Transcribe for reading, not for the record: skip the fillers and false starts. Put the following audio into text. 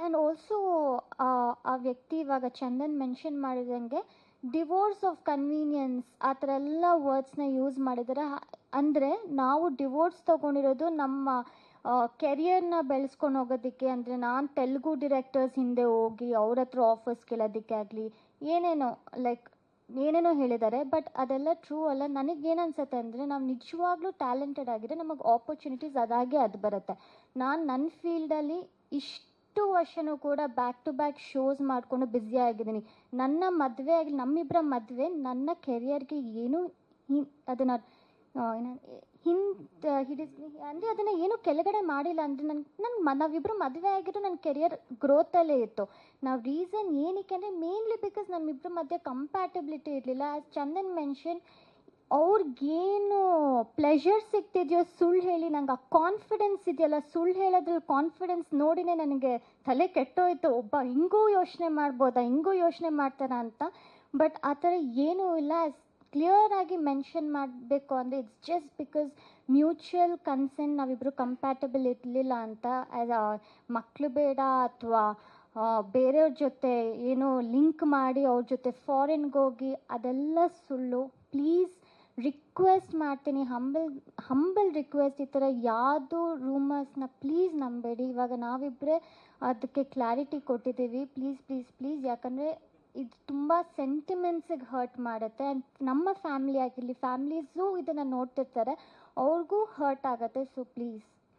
And also ಆ ವ್ಯಕ್ತಿ ಇವಾಗ ಚಂದನ್ ಮೆನ್ಷನ್ ಮಾಡಿದಂಗೆ ಡಿವೋರ್ಸ್ ಆಫ್ ಕನ್ವೀನಿಯನ್ಸ್ ಆ ಥರ ಎಲ್ಲ ವರ್ಡ್ಸ್ನ ಯೂಸ್ ಮಾಡಿದ್ದಾರೆ. ಅಂದರೆ ನಾವು ಡಿವೋರ್ಸ್ ತೊಗೊಂಡಿರೋದು ನಮ್ಮ ಕೆರಿಯರ್ನ ಬೆಳೆಸ್ಕೊಂಡು ಹೋಗೋದಕ್ಕೆ. ಅಂದರೆ ನಾನು ತೆಲುಗು ಡಿರೆಕ್ಟರ್ಸ್ ಹಿಂದೆ ಹೋಗಿ ಅವ್ರ ಹತ್ರ ಆಫರ್ಸ್ ಕೇಳೋದಕ್ಕೆ ಆಗಲಿ ಏನೇನೋ ಏನೇನೋ ಹೇಳಿದ್ದಾರೆ. ಬಟ್ ಅದೆಲ್ಲ ಟ್ರೂ ಅಲ್ಲ. ನನಗೇನು ಅನ್ಸುತ್ತೆ ಅಂದರೆ ನಾವು ನಿಜವಾಗ್ಲೂ ಟ್ಯಾಲೆಂಟೆಡ್ ಆಗಿದ್ರೆ ನಮಗೆ ಆಪರ್ಚುನಿಟೀಸ್ ಅದಾಗೆ ಅದು ಬರುತ್ತೆ. ನಾನು ನನ್ನ ಫೀಲ್ಡಲ್ಲಿ ಇಷ್ಟು ವರ್ಷವೂ ಕೂಡ ಬ್ಯಾಕ್ ಟು ಬ್ಯಾಕ್ ಶೋಸ್ ಮಾಡಿಕೊಂಡು ಬ್ಯುಸಿ ಆಗಿದ್ದೀನಿ. ನನ್ನ ಮದುವೆ ಆಗಲಿ ನಮ್ಮಿಬ್ಬರ ಮದುವೆ ನನ್ನ ಕೆರಿಯರ್ಗೆ ಏನೂ ಅದನ್ನು ಅಂದರೆ ಅದನ್ನು ಏನೂ ಕೆಳಗಡೆ ಮಾಡಿಲ್ಲ. ಅಂದರೆ ನಾವಿಬ್ಬರು ಮದುವೆ ಆಗಿದ್ದು ನನ್ನ ಕೆರಿಯರ್ ಗ್ರೋತಲ್ಲೇ ಇತ್ತು. ನಾವು ರೀಸನ್ ಏನಕ್ಕೆ ಅಂದರೆ ಮೇನ್ಲಿ ಬಿಕಾಸ್ ನಮ್ಮಿಬ್ಬರ ಮಧ್ಯೆ ಕಂಪ್ಯಾಟಬಿಲಿಟಿ ಇರಲಿಲ್ಲ. ಆ್ಯಸ್ ಚಂದನ್ ಮೆನ್ಷನ್ ಅವ್ರಿಗೇನು ಪ್ಲೆಷರ್ ಸಿಗ್ತಿದೆಯೋ ಸುಳ್ಳು ಹೇಳಿ, ನಂಗೆ ಆ ಕಾನ್ಫಿಡೆನ್ಸ್ ಇದೆಯಲ್ಲ, ಸುಳ್ಳು ಹೇಳೋದ್ರಲ್ಲಿ ಕಾನ್ಫಿಡೆನ್ಸ್ ನೋಡಿನೇ ನನಗೆ ತಲೆ ಕೆಟ್ಟೋಯ್ತು. ಒಬ್ಬ ಹಿಂಗೂ ಯೋಚನೆ ಮಾಡ್ಬೋದಾ, ಹಿಂಗೂ ಯೋಚನೆ ಮಾಡ್ತಾರಾ ಅಂತ. ಬಟ್ ಆ ಥರ ಏನೂ ಇಲ್ಲ. ಕ್ಲಿಯರ್ ಆಗಿ ಮೆನ್ಷನ್ ಮಾಡಬೇಕು ಅಂದರೆ it's just because mutual consent ನಾವಿಬ್ಬರು ಕಂಪ್ಯಾಟಬಲ್ ಇರಲಿಲ್ಲ ಅಂತ. ಮಕ್ಕಳು ಬೇಡ ಅಥವಾ ಬೇರೆಯವ್ರ ಜೊತೆ ಏನೋ ಲಿಂಕ್ ಮಾಡಿ ಅವ್ರ ಜೊತೆ ಫಾರಿನ್ಗೆ ಹೋಗಿ ಅದೆಲ್ಲ ಸುಳ್ಳು. ಪ್ಲೀಸ್ ರಿಕ್ವೆಸ್ಟ್ ಮಾಡ್ತೀನಿ, ಹಂಬಲ್ ರಿಕ್ವೆಸ್ಟ್, ಈ ಥರ ಯಾವುದು ರೂಮರ್ಸ್ನ ಪ್ಲೀಸ್ ನಂಬೇಡಿ. ಇವಾಗ ನಾವಿಬ್ಬರೇ ಅದಕ್ಕೆ ಕ್ಲಾರಿಟಿ ಕೊಟ್ಟಿದ್ದೀವಿ. ಪ್ಲೀಸ್ ಪ್ಲೀಸ್ ಪ್ಲೀಸ್, ಯಾಕಂದರೆ ಇದು ತುಂಬ ಸೆಂಟಿಮೆಂಟ್ಸಿಗೆ ಹರ್ಟ್ ಮಾಡುತ್ತೆ. ಆ್ಯಂಡ್ ನಮ್ಮ ಫ್ಯಾಮಿಲಿ ಆಗಿರಲಿ, ಫ್ಯಾಮ್ಲೀಸು ಇದನ್ನು ನೋಡ್ತಿರ್ತಾರೆ, ಅವ್ರಿಗೂ ಹರ್ಟ್ ಆಗುತ್ತೆ. So please